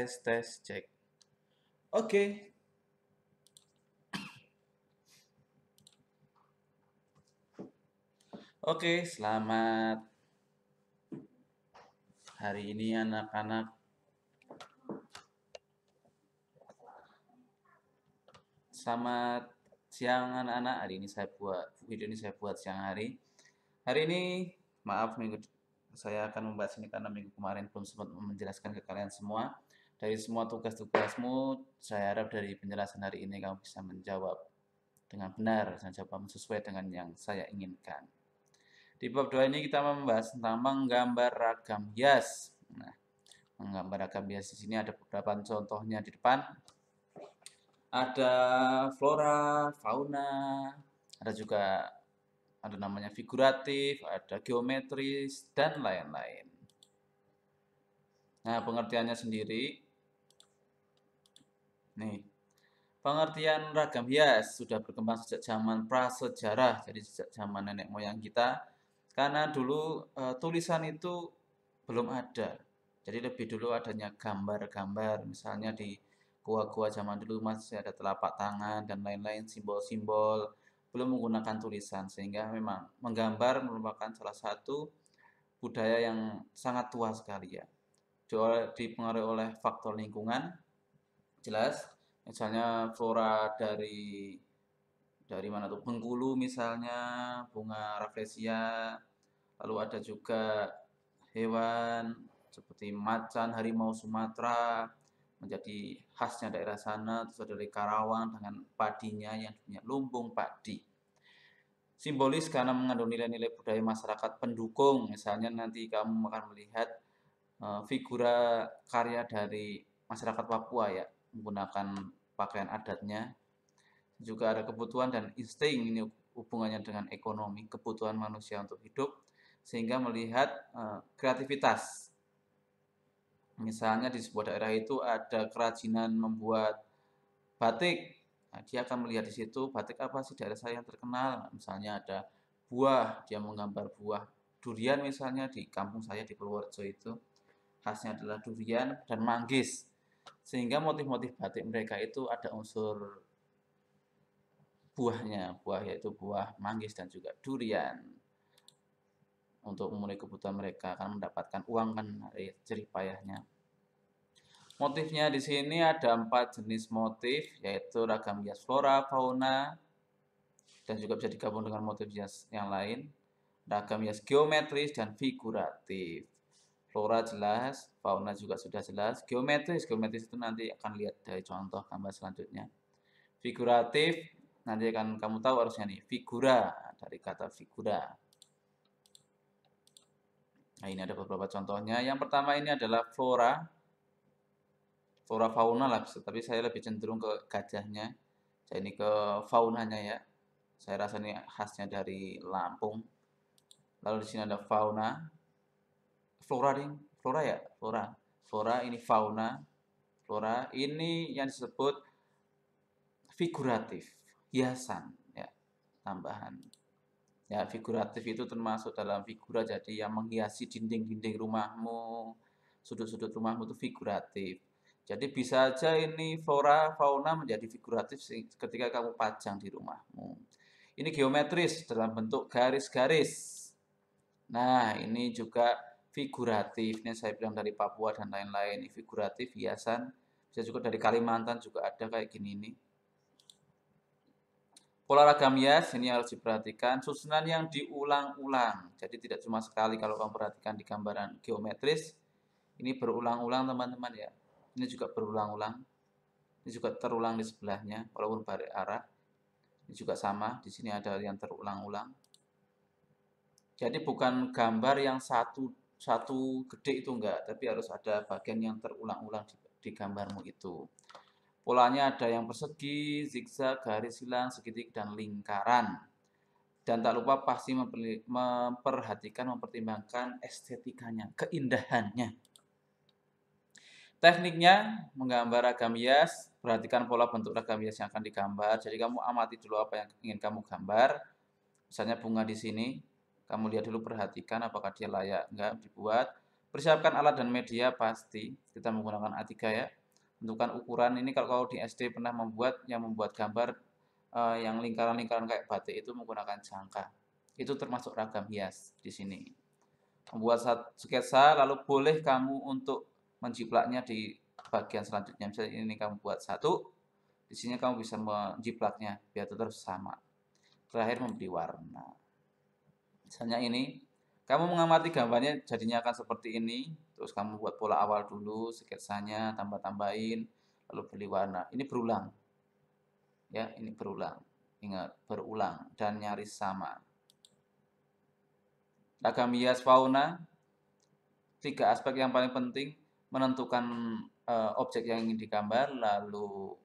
tes, cek. Oke. Oke, selamat hari ini anak-anak. Selamat siang anak-anak. Hari ini video ini saya buat siang hari. Hari ini, maaf saya akan membahas ini karena minggu kemarin belum sempat menjelaskan ke kalian semua. Dari semua tugas-tugasmu, saya harap dari penjelasan hari ini kamu bisa menjawab dengan benar dan jawaban sesuai dengan yang saya inginkan. Di bab 2 ini kita membahas tentang menggambar ragam hias. Nah, menggambar ragam hias di sini ada beberapa contohnya di depan. Ada flora, fauna, ada juga ada namanya figuratif, ada geometris, dan lain-lain. Nah, pengertiannya sendiri. Nih, pengertian ragam hias sudah berkembang sejak zaman prasejarah, jadi sejak zaman nenek moyang kita. Karena dulu tulisan itu belum ada. Jadi lebih dulu adanya gambar-gambar, misalnya di gua-gua zaman dulu masih ada telapak tangan dan lain-lain, simbol-simbol, belum menggunakan tulisan, sehingga memang menggambar merupakan salah satu budaya yang sangat tua sekali ya. Dipengaruhi oleh faktor lingkungan, jelas, misalnya flora dari mana tuh, Bengkulu misalnya, bunga rafflesia, lalu ada juga hewan seperti macan, harimau Sumatera menjadi khasnya daerah sana. Terus ada dari Karawang dengan padinya yang punya lumbung padi. Simbolis karena mengandung nilai-nilai budaya masyarakat pendukung. Misalnya nanti kamu akan melihat figura karya dari masyarakat Papua ya, menggunakan pakaian adatnya. Juga ada kebutuhan dan insting, ini hubungannya dengan ekonomi, kebutuhan manusia untuk hidup, sehingga melihat kreativitas. Misalnya di sebuah daerah itu ada kerajinan membuat batik. Nah, dia akan melihat di situ batik apa sih daerah saya yang terkenal. Misalnya ada buah, dia menggambar buah durian misalnya di kampung saya di Purworejo itu khasnya adalah durian dan manggis. Sehingga motif-motif batik mereka itu ada unsur buahnya, buah yaitu buah manggis dan juga durian. Untuk memenuhi kebutuhan mereka akan mendapatkan uang kan dari jerih payahnya. Motifnya di sini ada 4 jenis motif, yaitu ragam hias flora, fauna, dan juga bisa digabung dengan motif hias yang lain. Ragam hias geometris dan figuratif. Flora jelas, fauna juga sudah jelas. Geometris itu nanti akan lihat dari contoh gambar selanjutnya. Figuratif, nanti akan kamu tahu harusnya nih, figura, dari kata figura. Nah, ini ada beberapa contohnya. Yang pertama ini adalah flora fauna lah, tapi saya lebih cenderung ke gajahnya. Saya ini ke faunanya ya. Saya rasa ini khasnya dari Lampung. Lalu di sini ada fauna, flora ya, flora ini fauna, flora ini yang disebut figuratif, hiasan ya, tambahan. Ya, figuratif itu termasuk dalam figura, jadi yang menghiasi dinding-dinding rumahmu, sudut-sudut rumahmu itu figuratif. Jadi bisa aja ini flora, fauna menjadi figuratif ketika kamu pajang di rumahmu. Ini geometris dalam bentuk garis-garis. Nah, ini juga figuratif. Ini saya bilang dari Papua dan lain-lain. Ini figuratif, hiasan. Bisa juga dari Kalimantan juga ada kayak gini nih. Pola ragam hias ini harus diperhatikan, susunan yang diulang-ulang. Jadi tidak cuma sekali, kalau kamu perhatikan di gambaran geometris, ini berulang-ulang teman-teman ya. Ini juga berulang-ulang. Ini juga terulang di sebelahnya, walaupun balik arah. Ini juga sama, di sini ada yang terulang-ulang. Jadi bukan gambar yang satu gede itu enggak, tapi harus ada bagian yang terulang-ulang di gambarmu itu. Polanya ada yang persegi, zigzag, garis silang, segitiga, dan lingkaran. Dan tak lupa pasti mempertimbangkan estetikanya, keindahannya. Tekniknya menggambar ragam hias, perhatikan pola bentuk ragam hias yang akan digambar. Jadi kamu amati dulu apa yang ingin kamu gambar. Misalnya bunga di sini, kamu lihat dulu, perhatikan apakah dia layak enggak dibuat. Persiapkan alat dan media pasti, kita menggunakan A3 ya. Tentukan ukuran ini kalau di SD pernah membuat gambar yang lingkaran-lingkaran kayak batik itu menggunakan jangka. Itu termasuk ragam hias di sini. Membuat sketsa, lalu boleh kamu untuk menjiplaknya di bagian selanjutnya. Misalnya ini kamu buat satu, di sini kamu bisa menjiplaknya biar tetap sama. Terakhir memberi warna. Misalnya ini, kamu mengamati gambarnya jadinya akan seperti ini, terus kamu buat pola awal dulu, sketsanya, tambah-tambahin, lalu beri warna. Ini berulang. Ya, ini berulang. Ingat, berulang dan nyaris sama. Ragam hias fauna, 3 aspek yang paling penting, menentukan objek yang ingin digambar, lalu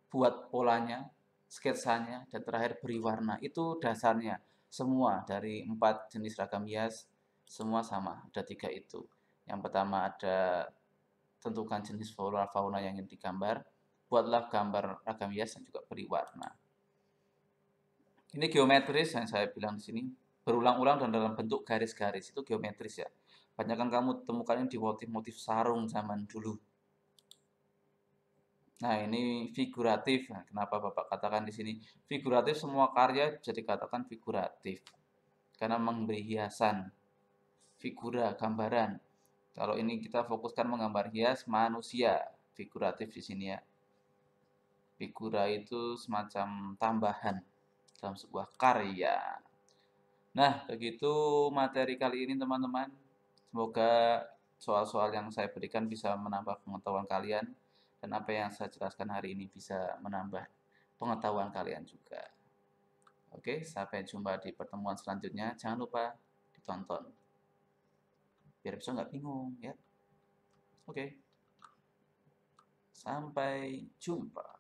buat polanya, sketsanya, dan terakhir beri warna. Itu dasarnya. Semua dari 4 jenis ragam hias, semua sama. Ada 3 itu. Yang pertama ada tentukan jenis fauna yang ingin digambar. Buatlah gambar ragam hias dan juga beri warna. Ini geometris yang saya bilang di sini. Berulang-ulang dan dalam bentuk garis-garis. Itu geometris ya. Banyak kan kamu temukan di motif-motif sarung zaman dulu. Nah, ini figuratif. Nah, kenapa Bapak katakan di sini figuratif? Semua karya bisa dikatakan figuratif karena memberi hiasan, figura, gambaran. Kalau ini kita fokuskan menggambar hias manusia, figuratif di sini ya. Figura itu semacam tambahan dalam sebuah karya. Nah, begitu materi kali ini teman-teman. Semoga soal-soal yang saya berikan bisa menambah pengetahuan kalian. Dan apa yang saya jelaskan hari ini bisa menambah pengetahuan kalian juga. Oke, sampai jumpa di pertemuan selanjutnya. Jangan lupa ditonton. Biar bisa nggak bingung ya. Oke, sampai jumpa.